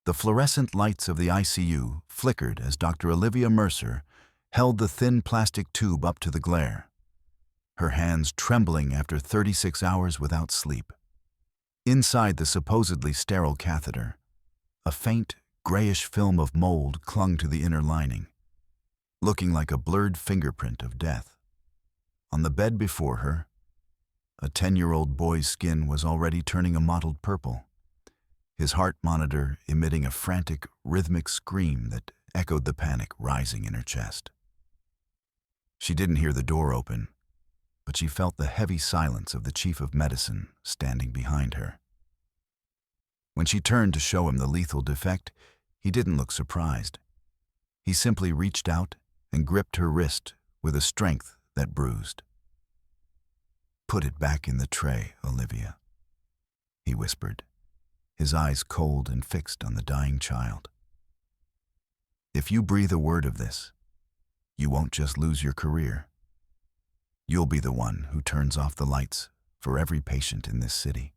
The fluorescent lights of the ICU flickered as Dr. Olivia Mercer held the thin plastic tube up to the glare, her hands trembling after 36 hours without sleep. Inside the supposedly sterile catheter, a faint, grayish film of mold clung to the inner lining, looking like a blurred fingerprint of death. On the bed before her, a 10-year-old boy's skin was already turning a mottled purple, his heart monitor emitting a frantic, rhythmic scream that echoed the panic rising in her chest. She didn't hear the door open, but she felt the heavy silence of the chief of medicine standing behind her. When she turned to show him the lethal defect, he didn't look surprised. He simply reached out and gripped her wrist with a strength that bruised. "Put it back in the tray, Olivia," he whispered, his eyes cold and fixed on the dying child. "If you breathe a word of this, you won't just lose your career. You'll be the one who turns off the lights for every patient in this city."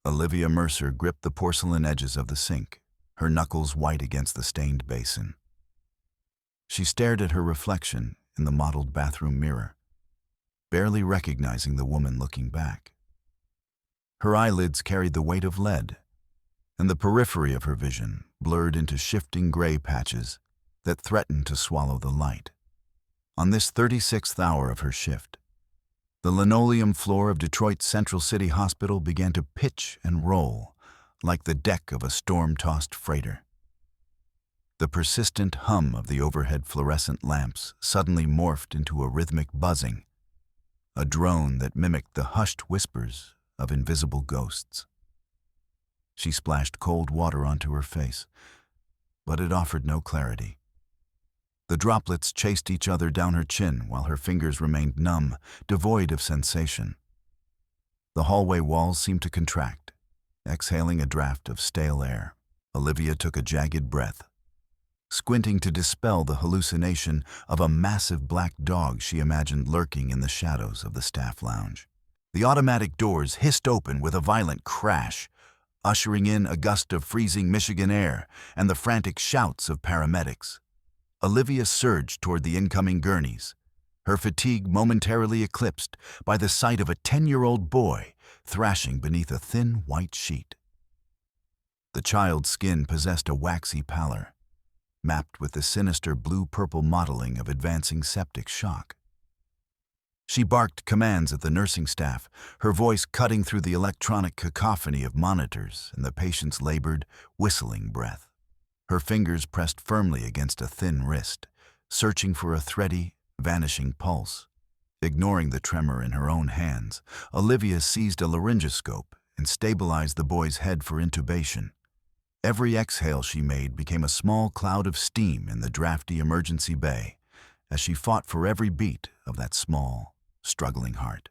Olivia Mercer gripped the porcelain edges of the sink, her knuckles white against the stained basin. She stared at her reflection in the mottled bathroom mirror, barely recognizing the woman looking back. Her eyelids carried the weight of lead, and the periphery of her vision blurred into shifting gray patches that threatened to swallow the light. On this 36th hour of her shift, the linoleum floor of Detroit's Central City Hospital began to pitch and roll like the deck of a storm-tossed freighter. The persistent hum of the overhead fluorescent lamps suddenly morphed into a rhythmic buzzing, a drone that mimicked the hushed whispers of invisible ghosts. She splashed cold water onto her face, but it offered no clarity. The droplets chased each other down her chin while her fingers remained numb, devoid of sensation. The hallway walls seemed to contract, exhaling a draft of stale air. Olivia took a jagged breath, squinting to dispel the hallucination of a massive black dog she imagined lurking in the shadows of the staff lounge. The automatic doors hissed open with a violent crash, ushering in a gust of freezing Michigan air and the frantic shouts of paramedics. Olivia surged toward the incoming gurneys, her fatigue momentarily eclipsed by the sight of a 10-year-old boy thrashing beneath a thin white sheet. The child's skin possessed a waxy pallor, mapped with the sinister blue-purple mottling of advancing septic shock. She barked commands at the nursing staff, her voice cutting through the electronic cacophony of monitors and the patient's labored, whistling breath. Her fingers pressed firmly against a thin wrist, searching for a thready, vanishing pulse. Ignoring the tremor in her own hands, Olivia seized a laryngoscope and stabilized the boy's head for intubation. Every exhale she made became a small cloud of steam in the drafty emergency bay as she fought for every beat of that small, struggling heart.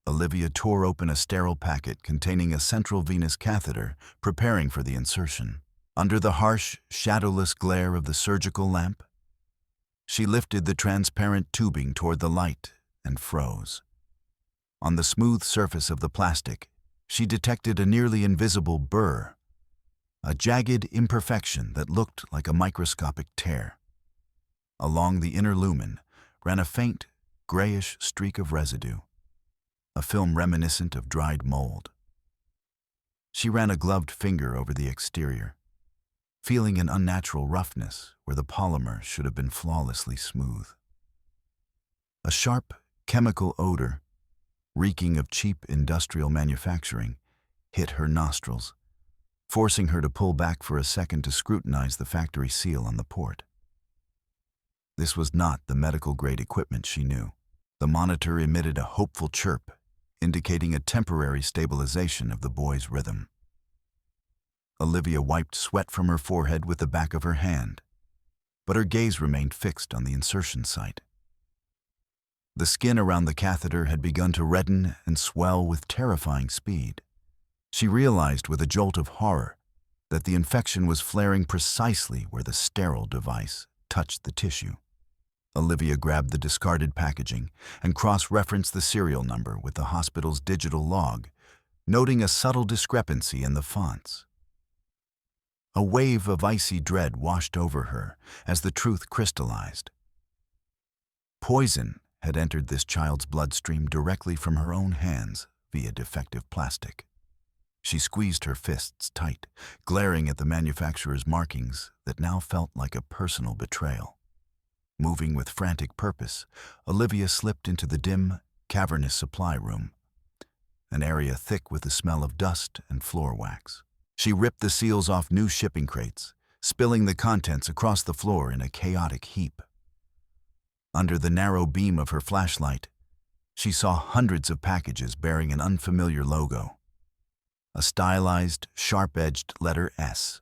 Olivia tore open a sterile packet containing a central venous catheter, preparing for the insertion. Under the harsh, shadowless glare of the surgical lamp, she lifted the transparent tubing toward the light and froze. On the smooth surface of the plastic, she detected a nearly invisible burr, a jagged imperfection that looked like a microscopic tear. Along the inner lumen ran a faint, grayish streak of residue, a film reminiscent of dried mold. She ran a gloved finger over the exterior, feeling an unnatural roughness where the polymer should have been flawlessly smooth. A sharp, chemical odor, reeking of cheap industrial manufacturing, hit her nostrils, forcing her to pull back for a second to scrutinize the factory seal on the port. This was not the medical-grade equipment she knew. The monitor emitted a hopeful chirp, indicating a temporary stabilization of the boy's rhythm. Olivia wiped sweat from her forehead with the back of her hand, but her gaze remained fixed on the insertion site. The skin around the catheter had begun to redden and swell with terrifying speed. She realized with a jolt of horror that the infection was flaring precisely where the sterile device touched the tissue. Olivia grabbed the discarded packaging and cross-referenced the serial number with the hospital's digital log, noting a subtle discrepancy in the fonts. A wave of icy dread washed over her as the truth crystallized. Poison had entered this child's bloodstream directly from her own hands via defective plastic. She squeezed her fists tight, glaring at the manufacturer's markings that now felt like a personal betrayal. Moving with frantic purpose, Olivia slipped into the dim, cavernous supply room, an area thick with the smell of dust and floor wax. She ripped the seals off new shipping crates, spilling the contents across the floor in a chaotic heap. Under the narrow beam of her flashlight, she saw hundreds of packages bearing an unfamiliar logo, a stylized, sharp-edged letter S.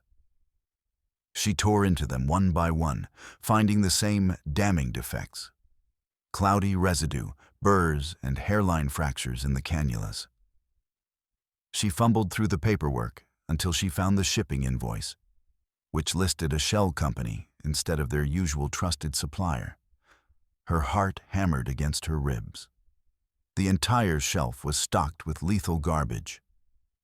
She tore into them one by one, finding the same damning defects: cloudy residue, burrs, and hairline fractures in the cannulas. She fumbled through the paperwork until she found the shipping invoice, which listed a shell company instead of their usual trusted supplier. Her heart hammered against her ribs. The entire shelf was stocked with lethal garbage,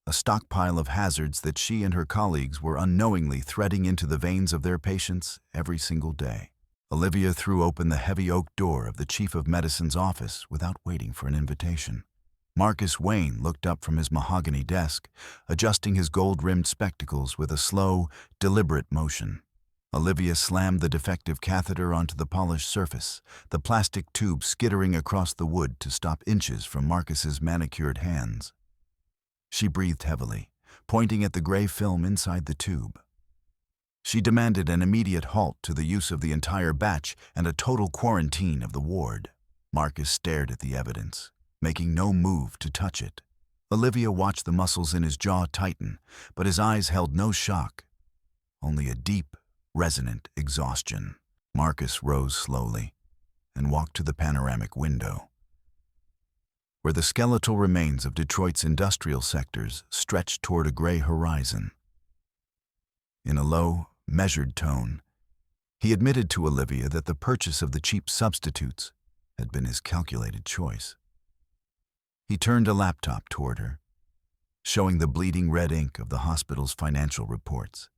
a stockpile of hazards that she and her colleagues were unknowingly threading into the veins of their patients every single day. Olivia threw open the heavy oak door of the chief of medicine's office without waiting for an invitation. Marcus Wayne looked up from his mahogany desk, adjusting his gold-rimmed spectacles with a slow, deliberate motion. Olivia slammed the defective catheter onto the polished surface, the plastic tube skittering across the wood to stop inches from Marcus's manicured hands. She breathed heavily, pointing at the gray film inside the tube. She demanded an immediate halt to the use of the entire batch and a total quarantine of the ward. Marcus stared at the evidence, making no move to touch it. Olivia watched the muscles in his jaw tighten, but his eyes held no shock, only a deep, resonant exhaustion. Marcus rose slowly and walked to the panoramic window, where the skeletal remains of Detroit's industrial sectors stretched toward a gray horizon. In a low, measured tone, he admitted to Olivia that the purchase of the cheap substitutes had been his calculated choice. He turned a laptop toward her, showing the bleeding red ink of the hospital's financial reports.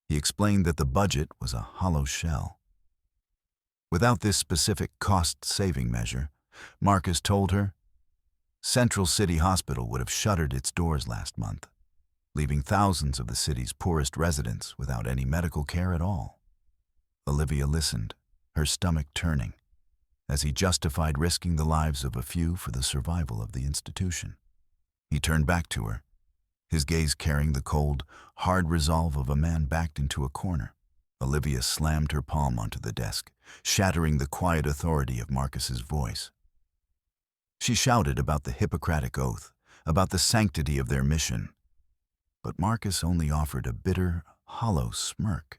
He explained that the budget was a hollow shell. Without this specific cost-saving measure, Marcus told her, Central City Hospital would have shuttered its doors last month, leaving thousands of the city's poorest residents without any medical care at all. Olivia listened, her stomach turning, as he justified risking the lives of a few for the survival of the institution. He turned back to her, his gaze carrying the cold, hard resolve of a man backed into a corner. Olivia slammed her palm onto the desk, shattering the quiet authority of Marcus's voice. She shouted about the Hippocratic Oath, about the sanctity of their mission, but Marcus only offered a bitter, hollow smirk.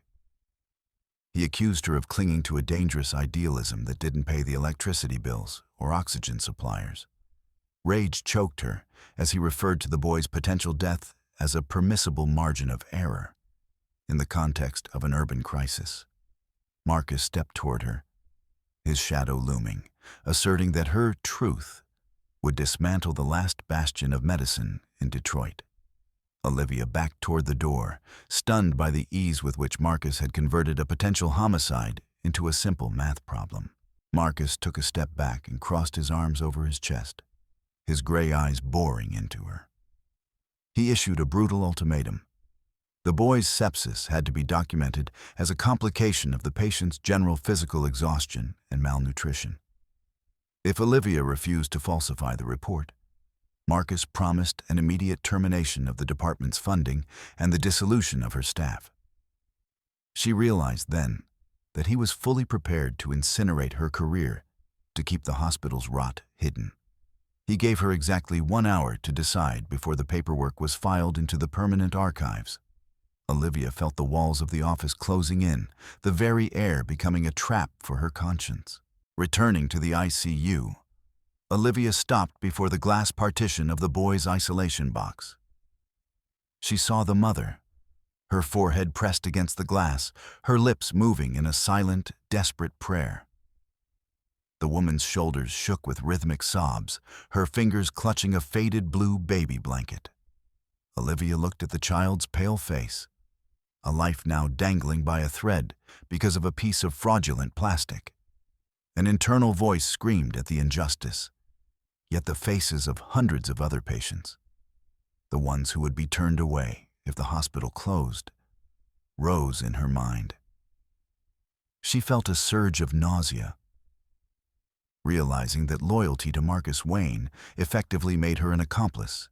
He accused her of clinging to a dangerous idealism that didn't pay the electricity bills or oxygen suppliers. Rage choked her as he referred to the boy's potential death as a permissible margin of error in the context of an urban crisis. Marcus stepped toward her, his shadow looming, asserting that her truth would dismantle the last bastion of medicine in Detroit. Olivia backed toward the door, stunned by the ease with which Marcus had converted a potential homicide into a simple math problem. Marcus took a step back and crossed his arms over his chest, his gray eyes boring into her. He issued a brutal ultimatum. The boy's sepsis had to be documented as a complication of the patient's general physical exhaustion and malnutrition. If Olivia refused to falsify the report, Marcus promised an immediate termination of the department's funding and the dissolution of her staff. She realized then that he was fully prepared to incinerate her career to keep the hospital's rot hidden. He gave her exactly 1 hour to decide before the paperwork was filed into the permanent archives. Olivia felt the walls of the office closing in, the very air becoming a trap for her conscience. Returning to the ICU, Olivia stopped before the glass partition of the boy's isolation box. She saw the mother, her forehead pressed against the glass, her lips moving in a silent, desperate prayer. The woman's shoulders shook with rhythmic sobs, her fingers clutching a faded blue baby blanket. Olivia looked at the child's pale face, a life now dangling by a thread because of a piece of fraudulent plastic. An internal voice screamed at the injustice, yet the faces of hundreds of other patients, the ones who would be turned away if the hospital closed, rose in her mind. She felt a surge of nausea, realizing that loyalty to Marcus Wayne effectively made her an accomplice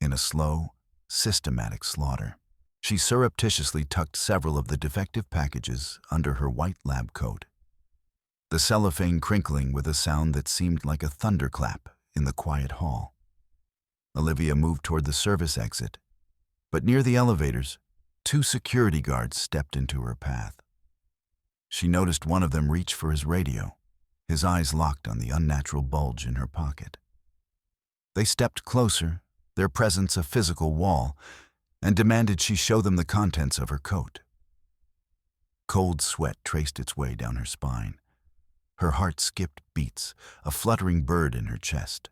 in a slow, systematic slaughter. She surreptitiously tucked several of the defective packages under her white lab coat, the cellophane crinkling with a sound that seemed like a thunderclap in the quiet hall. Olivia moved toward the service exit, but near the elevators, 2 security guards stepped into her path. She noticed one of them reach for his radio, his eyes locked on the unnatural bulge in her pocket. They stepped closer, their presence a physical wall, and demanded she show them the contents of her coat. Cold sweat traced its way down her spine. Her heart skipped beats, a fluttering bird in her chest.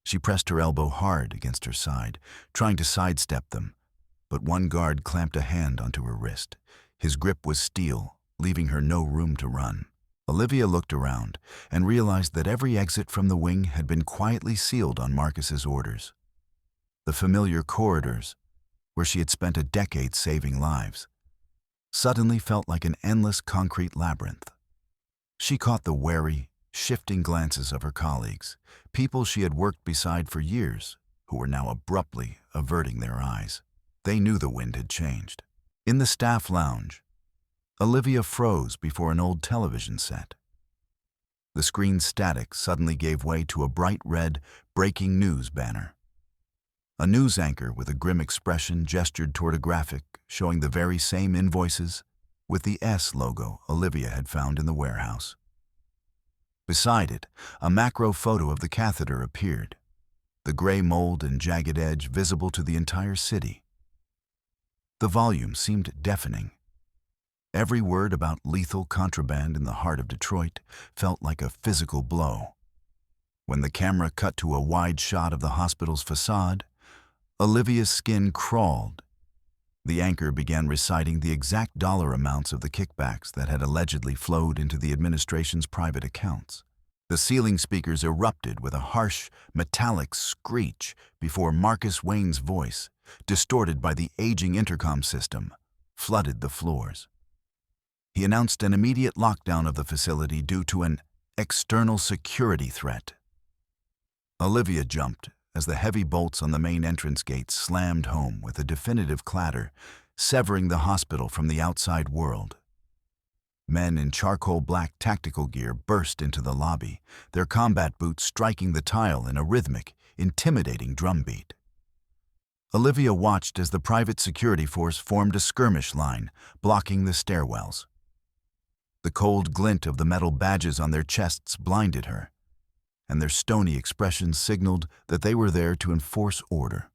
She pressed her elbow hard against her side, trying to sidestep them, but one guard clamped a hand onto her wrist. His grip was steel, leaving her no room to run. Olivia looked around and realized that every exit from the wing had been quietly sealed on Marcus's orders. The familiar corridors, where she had spent a decade saving lives, suddenly felt like an endless concrete labyrinth. She caught the wary, shifting glances of her colleagues, people she had worked beside for years, who were now abruptly averting their eyes. They knew the wind had changed. In the staff lounge, Olivia froze before an old television set. The screen's static suddenly gave way to a bright red breaking news banner. A news anchor with a grim expression gestured toward a graphic showing the very same invoices with the S logo Olivia had found in the warehouse. Beside it, a macro photo of the catheter appeared, the gray mold and jagged edge visible to the entire city. The volume seemed deafening. Every word about lethal contraband in the heart of Detroit felt like a physical blow. When the camera cut to a wide shot of the hospital's facade, Olivia's skin crawled. The anchor began reciting the exact dollar amounts of the kickbacks that had allegedly flowed into the administration's private accounts. The ceiling speakers erupted with a harsh, metallic screech before Marcus Wayne's voice, distorted by the aging intercom system, flooded the floors. He announced an immediate lockdown of the facility due to an external security threat. Olivia jumped as the heavy bolts on the main entrance gates slammed home with a definitive clatter, severing the hospital from the outside world. Men in charcoal black tactical gear burst into the lobby, their combat boots striking the tile in a rhythmic, intimidating drumbeat. Olivia watched as the private security force formed a skirmish line, blocking the stairwells. The cold glint of the metal badges on their chests blinded her, and their stony expressions signaled that they were there to enforce order,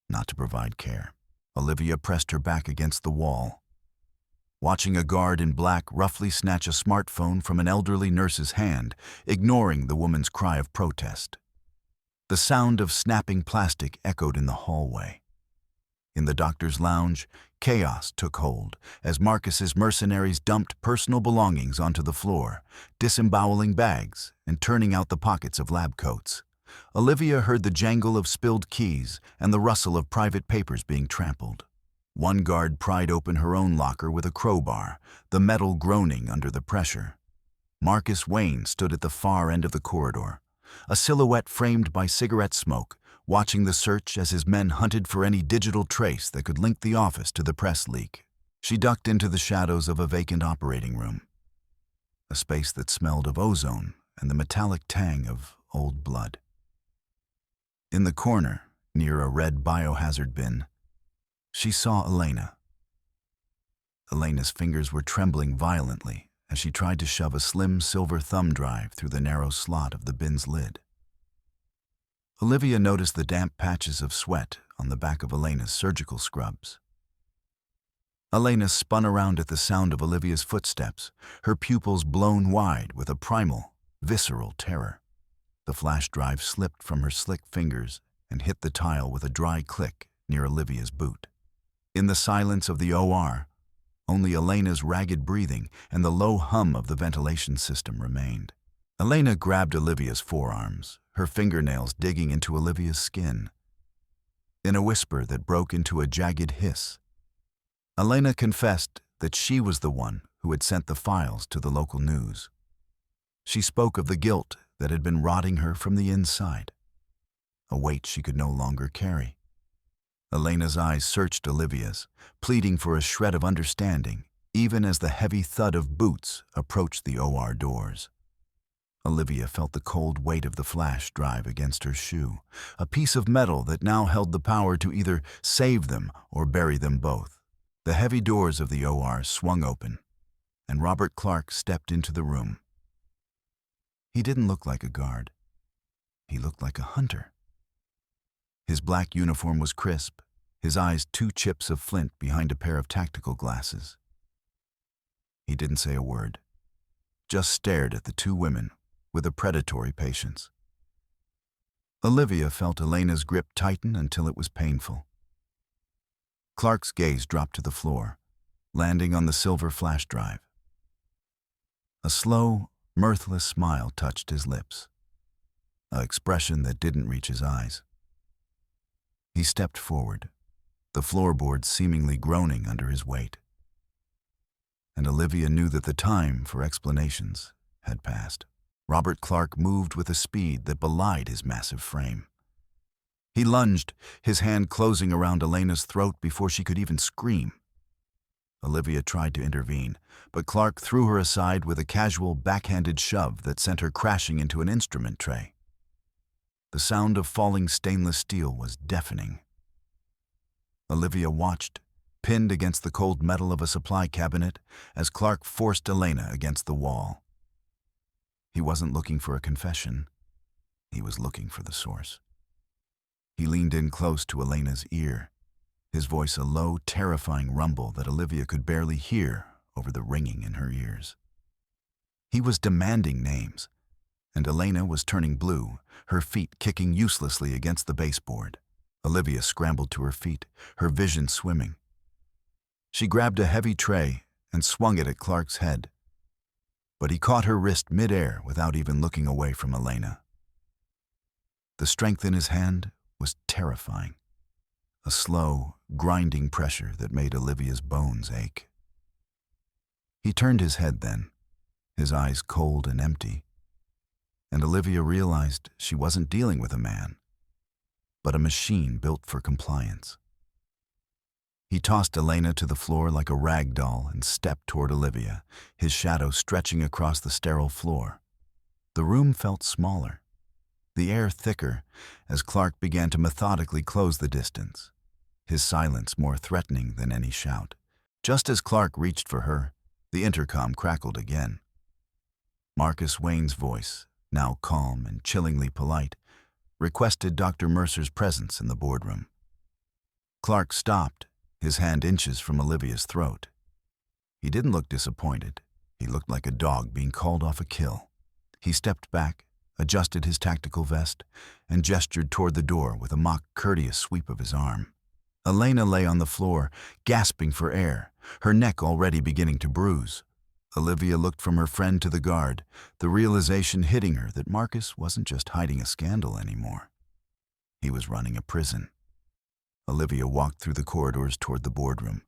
not to provide care. Olivia pressed her back against the wall, watching a guard in black roughly snatch a smartphone from an elderly nurse's hand, ignoring the woman's cry of protest. The sound of snapping plastic echoed in the hallway. In the doctor's lounge, chaos took hold as Marcus's mercenaries dumped personal belongings onto the floor, disemboweling bags and turning out the pockets of lab coats. Olivia heard the jangle of spilled keys and the rustle of private papers being trampled. One guard pried open her own locker with a crowbar, the metal groaning under the pressure. Marcus Wayne stood at the far end of the corridor, a silhouette framed by cigarette smoke, watching the search as his men hunted for any digital trace that could link the office to the press leak. She ducked into the shadows of a vacant operating room, a space that smelled of ozone and the metallic tang of old blood. In the corner, near a red biohazard bin, she saw Elena. Elena's fingers were trembling violently as she tried to shove a slim silver thumb drive through the narrow slot of the bin's lid. Olivia noticed the damp patches of sweat on the back of Elena's surgical scrubs. Elena spun around at the sound of Olivia's footsteps, her pupils blown wide with a primal, visceral terror. The flash drive slipped from her slick fingers and hit the tile with a dry click near Olivia's boot. In the silence of the OR, only Elena's ragged breathing and the low hum of the ventilation system remained. Elena grabbed Olivia's forearms, her fingernails digging into Olivia's skin. In a whisper that broke into a jagged hiss, Elena confessed that she was the one who had sent the files to the local news. She spoke of the guilt that had been rotting her from the inside, a weight she could no longer carry. Elena's eyes searched Olivia's, pleading for a shred of understanding, even as the heavy thud of boots approached the OR doors. Olivia felt the cold weight of the flash drive against her shoe, a piece of metal that now held the power to either save them or bury them both. The heavy doors of the OR swung open, and Robert Clark stepped into the room. He didn't look like a guard. He looked like a hunter. His black uniform was crisp, his eyes 2 chips of flint behind a pair of tactical glasses. He didn't say a word, just stared at the 2 women with a predatory patience. Olivia felt Elena's grip tighten until it was painful. Clark's gaze dropped to the floor, landing on the silver flash drive. A slow, mirthless smile touched his lips, an expression that didn't reach his eyes. He stepped forward, the floorboards seemingly groaning under his weight. And Olivia knew that the time for explanations had passed. Robert Clark moved with a speed that belied his massive frame. He lunged, his hand closing around Elena's throat before she could even scream. Olivia tried to intervene, but Clark threw her aside with a casual, backhanded shove that sent her crashing into an instrument tray. The sound of falling stainless steel was deafening. Olivia watched, pinned against the cold metal of a supply cabinet, as Clark forced Elena against the wall. He wasn't looking for a confession. He was looking for the source. He leaned in close to Elena's ear, his voice a low, terrifying rumble that Olivia could barely hear over the ringing in her ears. He was demanding names, and Elena was turning blue, her feet kicking uselessly against the baseboard. Olivia scrambled to her feet, her vision swimming. She grabbed a heavy tray and swung it at Clark's head, but he caught her wrist mid-air without even looking away from Elena. The strength in his hand was terrifying, a slow, grinding pressure that made Olivia's bones ache. He turned his head then, his eyes cold and empty, and Olivia realized she wasn't dealing with a man, but a machine built for compliance. He tossed Elena to the floor like a rag doll and stepped toward Olivia, his shadow stretching across the sterile floor. The room felt smaller, the air thicker, as Clark began to methodically close the distance, his silence more threatening than any shout. Just as Clark reached for her, the intercom crackled again. Marcus Wayne's voice, now calm and chillingly polite, requested Dr. Mercer's presence in the boardroom. Clark stopped, his hand inches from Olivia's throat. He didn't look disappointed. He looked like a dog being called off a kill. He stepped back, adjusted his tactical vest, and gestured toward the door with a mock courteous sweep of his arm. Elena lay on the floor, gasping for air, her neck already beginning to bruise. Olivia looked from her friend to the guard, the realization hitting her that Marcus wasn't just hiding a scandal anymore. He was running a prison. Olivia walked through the corridors toward the boardroom,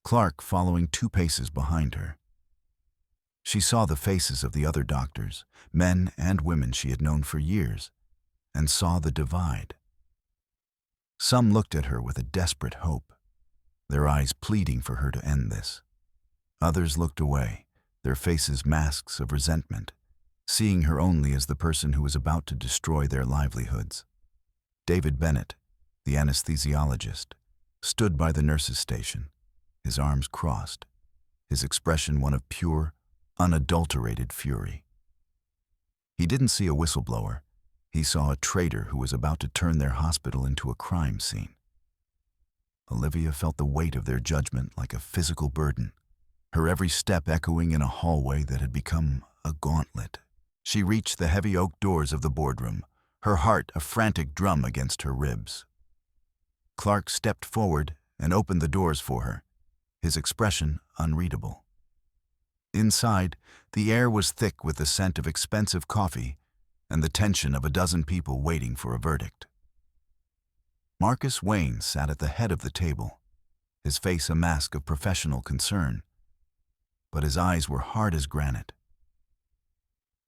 Clark following 2 paces behind her. She saw the faces of the other doctors, men and women she had known for years, and saw the divide. Some looked at her with a desperate hope, their eyes pleading for her to end this. Others looked away, their faces masks of resentment, seeing her only as the person who was about to destroy their livelihoods. David Bennett, the anesthesiologist, stood by the nurse's station, his arms crossed, his expression one of pure, unadulterated fury. He didn't see a whistleblower. He saw a traitor who was about to turn their hospital into a crime scene. Olivia felt the weight of their judgment like a physical burden, her every step echoing in a hallway that had become a gauntlet. She reached the heavy oak doors of the boardroom, her heart a frantic drum against her ribs. Clark stepped forward and opened the doors for her, his expression unreadable. Inside, the air was thick with the scent of expensive coffee and the tension of a dozen people waiting for a verdict. Marcus Wayne sat at the head of the table, his face a mask of professional concern, but his eyes were hard as granite.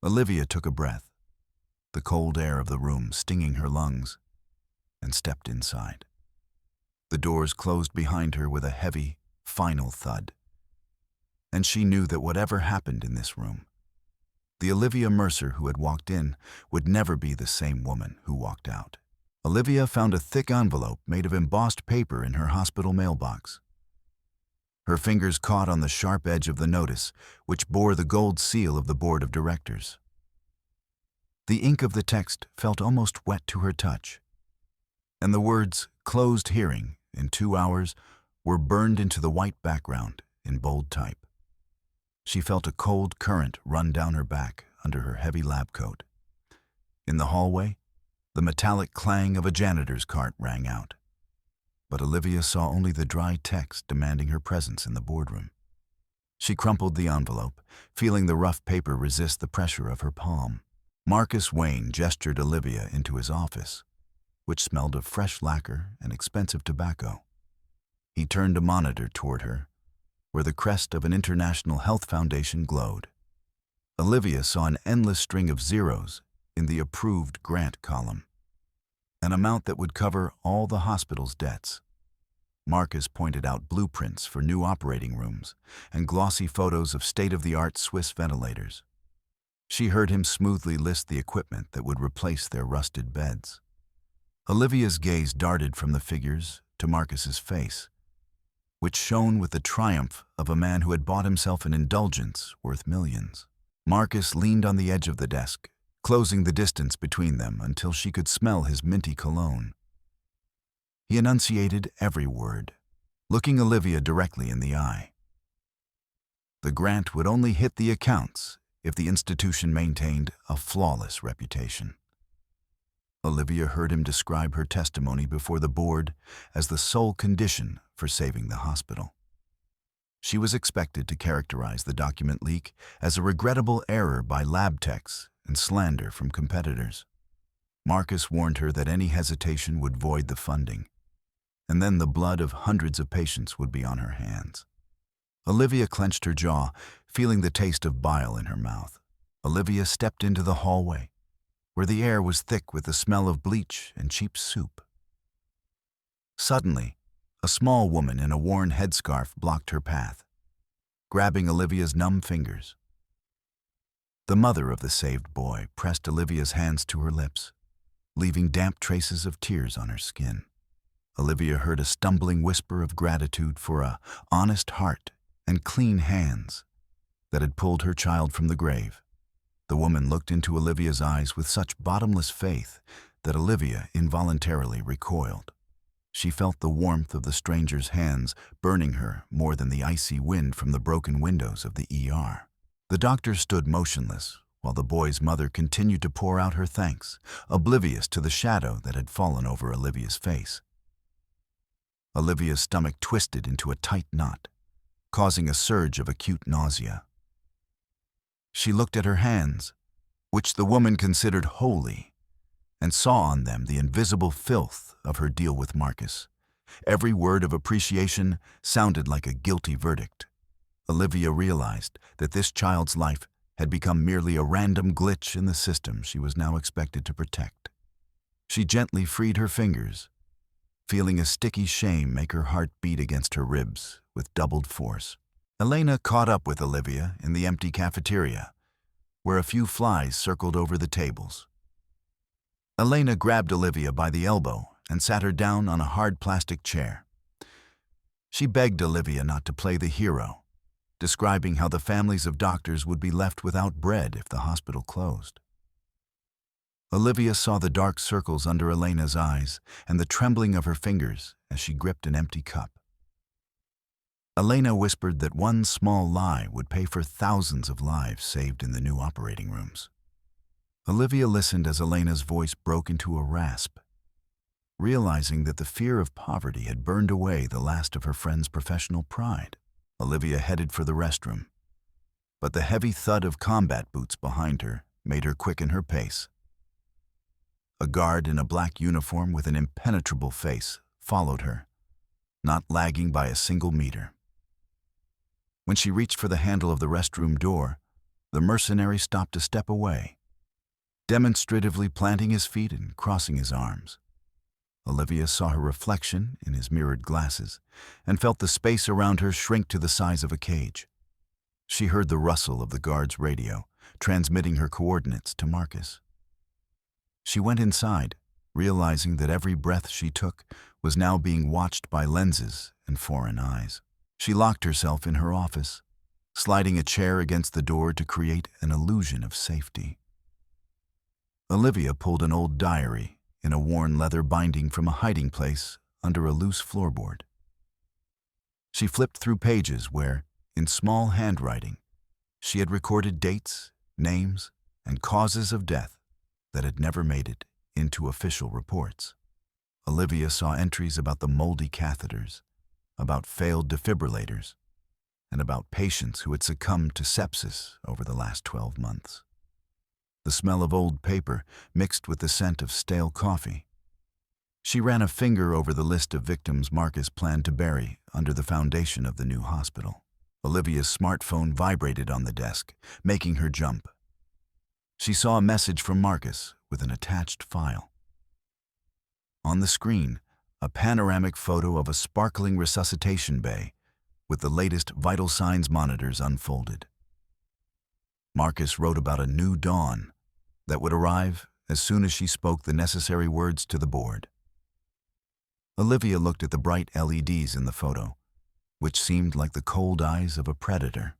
Olivia took a breath, the cold air of the room stinging her lungs, and stepped inside. The doors closed behind her with a heavy, final thud. And she knew that whatever happened in this room, the Olivia Mercer who had walked in would never be the same woman who walked out. Olivia found a thick envelope made of embossed paper in her hospital mailbox. Her fingers caught on the sharp edge of the notice, which bore the gold seal of the board of directors. The ink of the text felt almost wet to her touch, and the words, "Closed hearing in 2 hours," were burned into the white background in bold type. She felt a cold current run down her back under her heavy lab coat. In the hallway, the metallic clang of a janitor's cart rang out. But Olivia saw only the dry text demanding her presence in the boardroom. She crumpled the envelope, feeling the rough paper resist the pressure of her palm. Marcus Wayne gestured Olivia into his office, which smelled of fresh lacquer and expensive tobacco. He turned a monitor toward her, where the crest of an international health foundation glowed. Olivia saw an endless string of zeros in the approved grant column, an amount that would cover all the hospital's debts. Marcus pointed out blueprints for new operating rooms and glossy photos of state-of-the-art Swiss ventilators. She heard him smoothly list the equipment that would replace their rusted beds. Olivia's gaze darted from the figures to Marcus's face, which shone with the triumph of a man who had bought himself an indulgence worth millions. Marcus leaned on the edge of the desk, closing the distance between them until she could smell his minty cologne. He enunciated every word, looking Olivia directly in the eye. The grant would only hit the accounts if the institution maintained a flawless reputation. Olivia heard him describe her testimony before the board as the sole condition for saving the hospital. She was expected to characterize the document leak as a regrettable error by lab techs and slander from competitors. Marcus warned her that any hesitation would void the funding, and then the blood of hundreds of patients would be on her hands. Olivia clenched her jaw, feeling the taste of bile in her mouth. Olivia stepped into the hallway, where the air was thick with the smell of bleach and cheap soup. Suddenly, a small woman in a worn headscarf blocked her path, grabbing Olivia's numb fingers. The mother of the saved boy pressed Olivia's hands to her lips, leaving damp traces of tears on her skin. Olivia heard a stumbling whisper of gratitude for a honest heart and clean hands that had pulled her child from the grave. The woman looked into Olivia's eyes with such bottomless faith that Olivia involuntarily recoiled. She felt the warmth of the stranger's hands burning her more than the icy wind from the broken windows of the ER. The doctor stood motionless while the boy's mother continued to pour out her thanks, oblivious to the shadow that had fallen over Olivia's face. Olivia's stomach twisted into a tight knot, causing a surge of acute nausea. She looked at her hands, which the woman considered holy, and saw on them the invisible filth of her deal with Marcus. Every word of appreciation sounded like a guilty verdict. Olivia realized that this child's life had become merely a random glitch in the system she was now expected to protect. She gently freed her fingers, feeling a sticky shame make her heart beat against her ribs with doubled force. Elena caught up with Olivia in the empty cafeteria, where a few flies circled over the tables. Elena grabbed Olivia by the elbow and sat her down on a hard plastic chair. She begged Olivia not to play the hero, describing how the families of doctors would be left without bread if the hospital closed. Olivia saw the dark circles under Elena's eyes and the trembling of her fingers as she gripped an empty cup. Elena whispered that one small lie would pay for thousands of lives saved in the new operating rooms. Olivia listened as Elena's voice broke into a rasp. realizing that the fear of poverty had burned away the last of her friend's professional pride. Olivia headed for the restroom, but the heavy thud of combat boots behind her made her quicken her pace. A guard in a black uniform with an impenetrable face followed her, not lagging by a single meter. When she reached for the handle of the restroom door, the mercenary stopped a step away, demonstratively planting his feet and crossing his arms. Olivia saw her reflection in his mirrored glasses and felt the space around her shrink to the size of a cage. She heard the rustle of the guard's radio, transmitting her coordinates to Marcus. She went inside, realizing that every breath she took was now being watched by lenses and foreign eyes. She locked herself in her office, sliding a chair against the door to create an illusion of safety. Olivia pulled an old diary in a worn leather binding from a hiding place under a loose floorboard. She flipped through pages where, in small handwriting, she had recorded dates, names, and causes of death that had never made it into official reports. Olivia saw entries about the moldy catheters, about failed defibrillators, and about patients who had succumbed to sepsis over the last 12 months. The smell of old paper mixed with the scent of stale coffee. She ran a finger over the list of victims Marcus planned to bury under the foundation of the new hospital. Olivia's smartphone vibrated on the desk, making her jump. She saw a message from Marcus with an attached file. On the screen, a panoramic photo of a sparkling resuscitation bay with the latest vital signs monitors unfolded. Marcus wrote about a new dawn that would arrive as soon as she spoke the necessary words to the board. Olivia looked at the bright LEDs in the photo, which seemed like the cold eyes of a predator.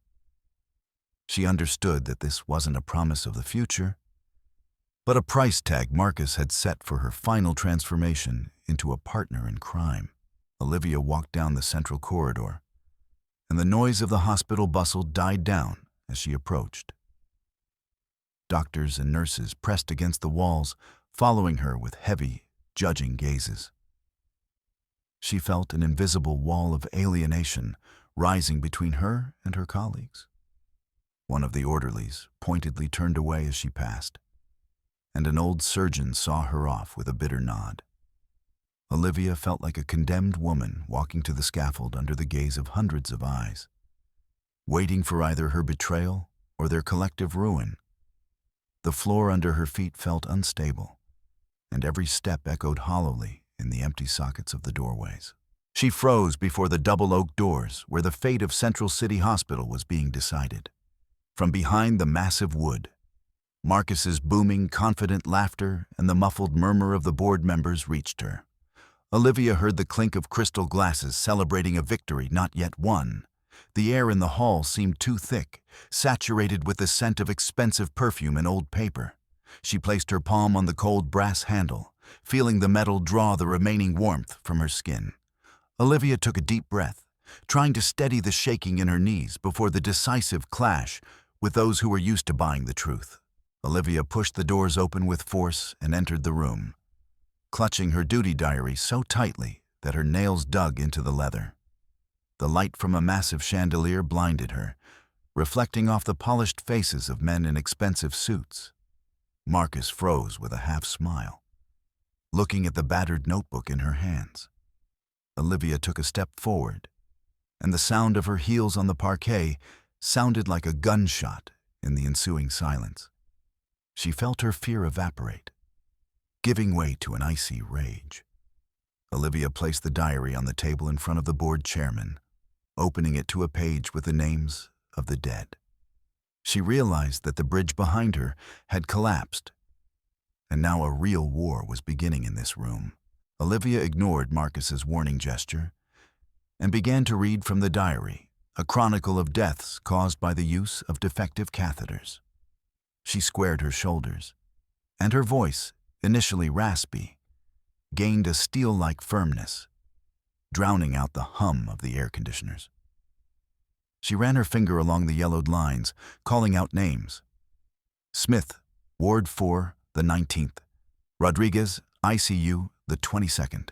She understood that this wasn't a promise of the future, but a price tag Marcus had set for her final transformation into a partner in crime. Olivia walked down the central corridor, and the noise of the hospital bustle died down as she approached. Doctors and nurses pressed against the walls, following her with heavy, judging gazes. She felt an invisible wall of alienation rising between her and her colleagues. One of the orderlies pointedly turned away as she passed, and an old surgeon saw her off with a bitter nod. Olivia felt like a condemned woman walking to the scaffold under the gaze of hundreds of eyes, waiting for either her betrayal or their collective ruin. The floor under her feet felt unstable, and every step echoed hollowly in the empty sockets of the doorways. She froze before the double oak doors where the fate of Central City Hospital was being decided. From behind the massive wood, Marcus's booming, confident laughter and the muffled murmur of the board members reached her. Olivia heard the clink of crystal glasses celebrating a victory not yet won. The air in the hall seemed too thick, saturated with the scent of expensive perfume and old paper. She placed her palm on the cold brass handle, feeling the metal draw the remaining warmth from her skin. Olivia took a deep breath, trying to steady the shaking in her knees before the decisive clash with those who were used to buying the truth. Olivia pushed the doors open with force and entered the room, clutching her duty diary so tightly that her nails dug into the leather. The light from a massive chandelier blinded her, reflecting off the polished faces of men in expensive suits. Marcus froze with a half-smile, looking at the battered notebook in her hands. Olivia took a step forward, and the sound of her heels on the parquet sounded like a gunshot in the ensuing silence. She felt her fear evaporate, giving way to an icy rage. Olivia placed the diary on the table in front of the board chairman, opening it to a page with the names of the dead. She realized that the bridge behind her had collapsed, and now a real war was beginning in this room. Olivia ignored Marcus's warning gesture and began to read from the diary, a chronicle of deaths caused by the use of defective catheters. She squared her shoulders, and her voice, initially raspy, gained a steel-like firmness, drowning out the hum of the air conditioners. She ran her finger along the yellowed lines, calling out names. Smith, Ward 4, the 19th. Rodriguez, ICU, The 22nd.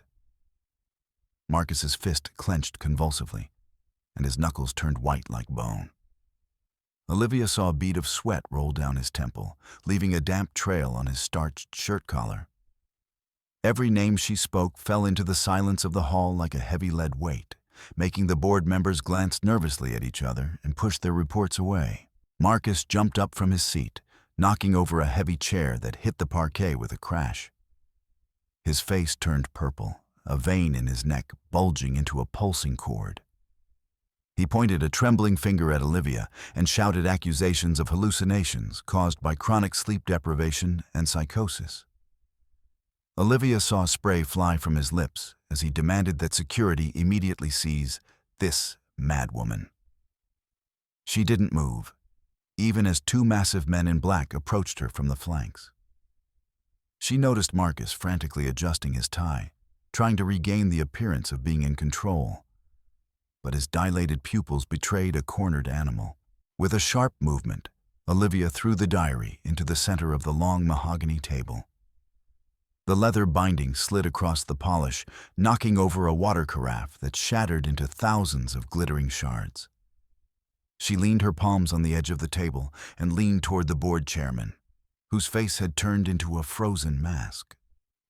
Marcus's fist clenched convulsively, and his knuckles turned white like bone. Olivia saw a bead of sweat roll down his temple, leaving a damp trail on his starched shirt collar. Every name she spoke fell into the silence of the hall like a heavy lead weight, making the board members glance nervously at each other and push their reports away. Marcus jumped up from his seat, knocking over a heavy chair that hit the parquet with a crash. His face turned purple, a vein in his neck bulging into a pulsing cord. He pointed a trembling finger at Olivia and shouted accusations of hallucinations caused by chronic sleep deprivation and psychosis. Olivia saw spray fly from his lips as he demanded that security immediately seize this madwoman. She didn't move, even as two massive men in black approached her from the flanks. She noticed Marcus frantically adjusting his tie, trying to regain the appearance of being in control. But his dilated pupils betrayed a cornered animal. With a sharp movement, Olivia threw the diary into the center of the long mahogany table. The leather binding slid across the polish, knocking over a water carafe that shattered into thousands of glittering shards. She leaned her palms on the edge of the table and leaned toward the board chairman, whose face had turned into a frozen mask.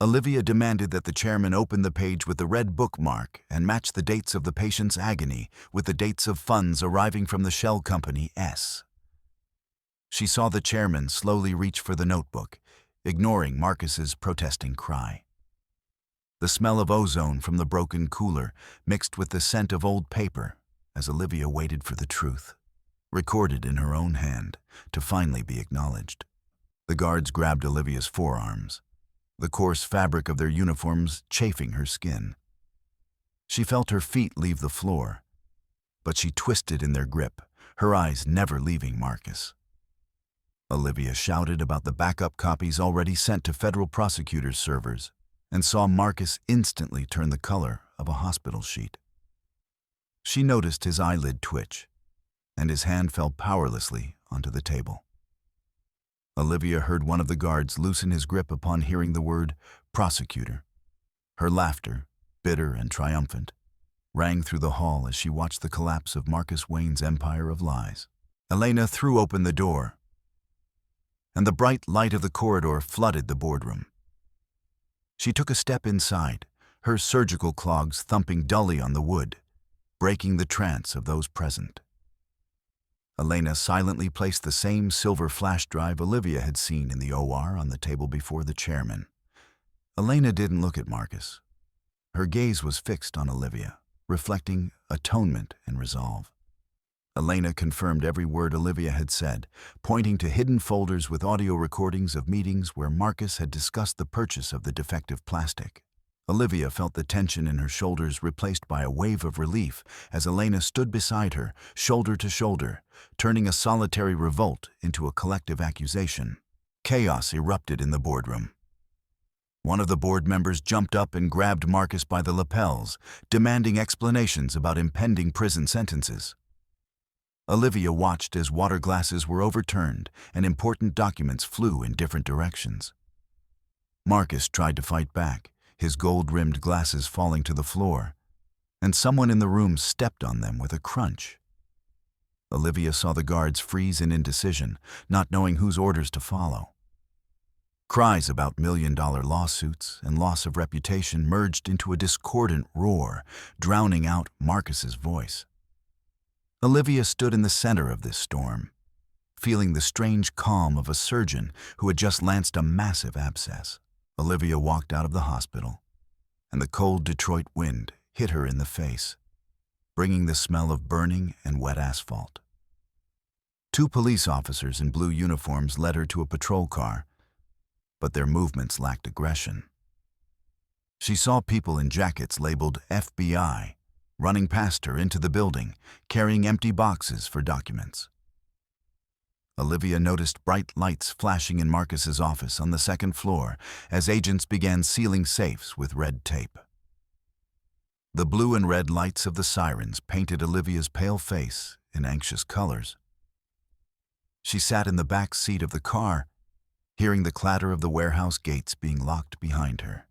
Olivia demanded that the chairman open the page with the red bookmark and match the dates of the patient's agony with the dates of funds arriving from the shell company S. She saw the chairman slowly reach for the notebook, ignoring Marcus's protesting cry. The smell of ozone from the broken cooler mixed with the scent of old paper as Olivia waited for the truth, recorded in her own hand, to finally be acknowledged. The guards grabbed Olivia's forearms, the coarse fabric of their uniforms chafing her skin. She felt her feet leave the floor, but she twisted in their grip, her eyes never leaving Marcus. Olivia shouted about the backup copies already sent to federal prosecutors' servers and saw Marcus instantly turn the color of a hospital sheet. She noticed his eyelid twitch, and his hand fell powerlessly onto the table. Olivia heard one of the guards loosen his grip upon hearing the word prosecutor. Her laughter, bitter and triumphant, rang through the hall as she watched the collapse of Marcus Wayne's empire of lies. Elena threw open the door, and the bright light of the corridor flooded the boardroom. She took a step inside, her surgical clogs thumping dully on the wood, breaking the trance of those present. Elena silently placed the same silver flash drive Olivia had seen in the OR on the table before the chairman. Elena didn't look at Marcus. Her gaze was fixed on Olivia, reflecting atonement and resolve. Elena confirmed every word Olivia had said, pointing to hidden folders with audio recordings of meetings where Marcus had discussed the purchase of the defective plastic. Olivia felt the tension in her shoulders replaced by a wave of relief as Elena stood beside her, shoulder to shoulder, turning a solitary revolt into a collective accusation. Chaos erupted in the boardroom. One of the board members jumped up and grabbed Marcus by the lapels, demanding explanations about impending prison sentences. Olivia watched as water glasses were overturned and important documents flew in different directions. Marcus tried to fight back, his gold-rimmed glasses falling to the floor, and someone in the room stepped on them with a crunch. Olivia saw the guards freeze in indecision, not knowing whose orders to follow. Cries about million-dollar lawsuits and loss of reputation merged into a discordant roar, drowning out Marcus's voice. Olivia stood in the center of this storm, feeling the strange calm of a surgeon who had just lanced a massive abscess. Olivia walked out of the hospital, and the cold Detroit wind hit her in the face, bringing the smell of burning and wet asphalt. Two police officers in blue uniforms led her to a patrol car, but their movements lacked aggression. She saw people in jackets labeled FBI running past her into the building, carrying empty boxes for documents. Olivia noticed bright lights flashing in Marcus's office on the second floor as agents began sealing safes with red tape. The blue and red lights of the sirens painted Olivia's pale face in anxious colors. She sat in the back seat of the car, hearing the clatter of the warehouse gates being locked behind her.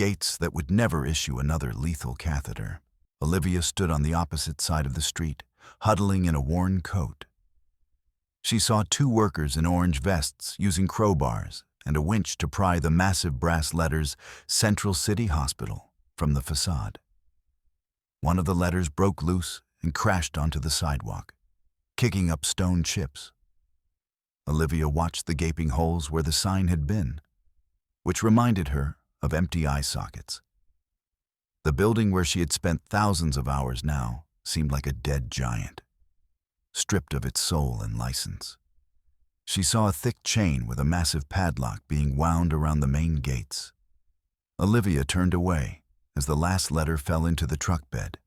gates that would never issue another lethal catheter. Olivia stood on the opposite side of the street, huddling in a worn coat. She saw two workers in orange vests using crowbars and a winch to pry the massive brass letters "Central City Hospital" from the facade. One of the letters broke loose and crashed onto the sidewalk, kicking up stone chips. Olivia watched the gaping holes where the sign had been, which reminded her of empty eye sockets. The building where she had spent thousands of hours now seemed like a dead giant, stripped of its soul and license. She saw a thick chain with a massive padlock being wound around the main gates. Olivia turned away as the last letter fell into the truck bed,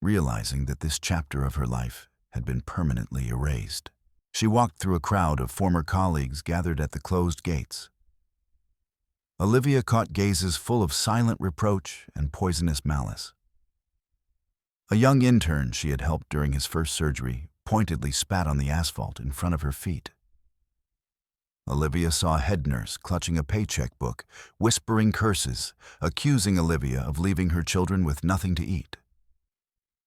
realizing that this chapter of her life had been permanently erased. She walked through a crowd of former colleagues gathered at the closed gates. Olivia caught gazes full of silent reproach and poisonous malice. A young intern she had helped during his first surgery pointedly spat on the asphalt in front of her feet. Olivia saw a head nurse clutching a paycheck book, whispering curses, accusing Olivia of leaving her children with nothing to eat.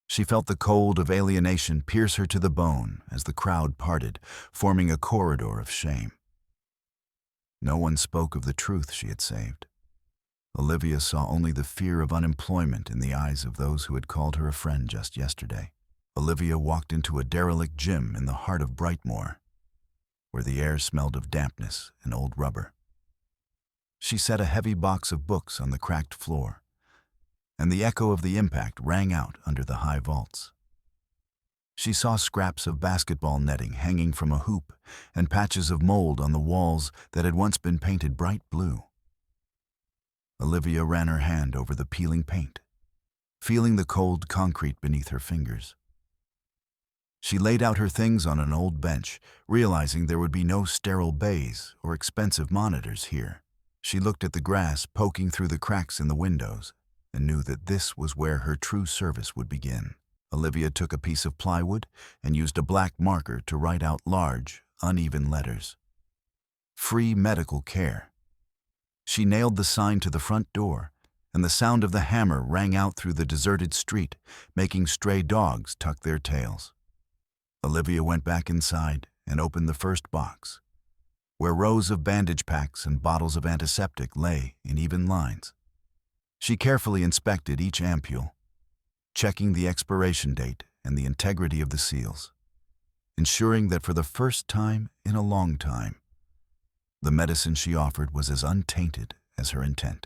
She felt the cold of alienation pierce her to the bone as the crowd parted, forming a corridor of shame. No one spoke of the truth she had saved. Olivia saw only the fear of unemployment in the eyes of those who had called her a friend just yesterday. Olivia walked into a derelict gym in the heart of Brightmoor, where the air smelled of dampness and old rubber. She set a heavy box of books on the cracked floor, and the echo of the impact rang out under the high vaults. She saw scraps of basketball netting hanging from a hoop and patches of mold on the walls that had once been painted bright blue. Olivia ran her hand over the peeling paint, feeling the cold concrete beneath her fingers. She laid out her things on an old bench, realizing there would be no sterile bays or expensive monitors here. She looked at the grass poking through the cracks in the windows and knew that this was where her true service would begin. Olivia took a piece of plywood and used a black marker to write out large, uneven letters. Free medical care. She nailed the sign to the front door, and the sound of the hammer rang out through the deserted street, making stray dogs tuck their tails. Olivia went back inside and opened the first box, where rows of bandage packs and bottles of antiseptic lay in even lines. She carefully inspected each ampule, checking the expiration date and the integrity of the seals, ensuring that for the first time in a long time, the medicine she offered was as untainted as her intent.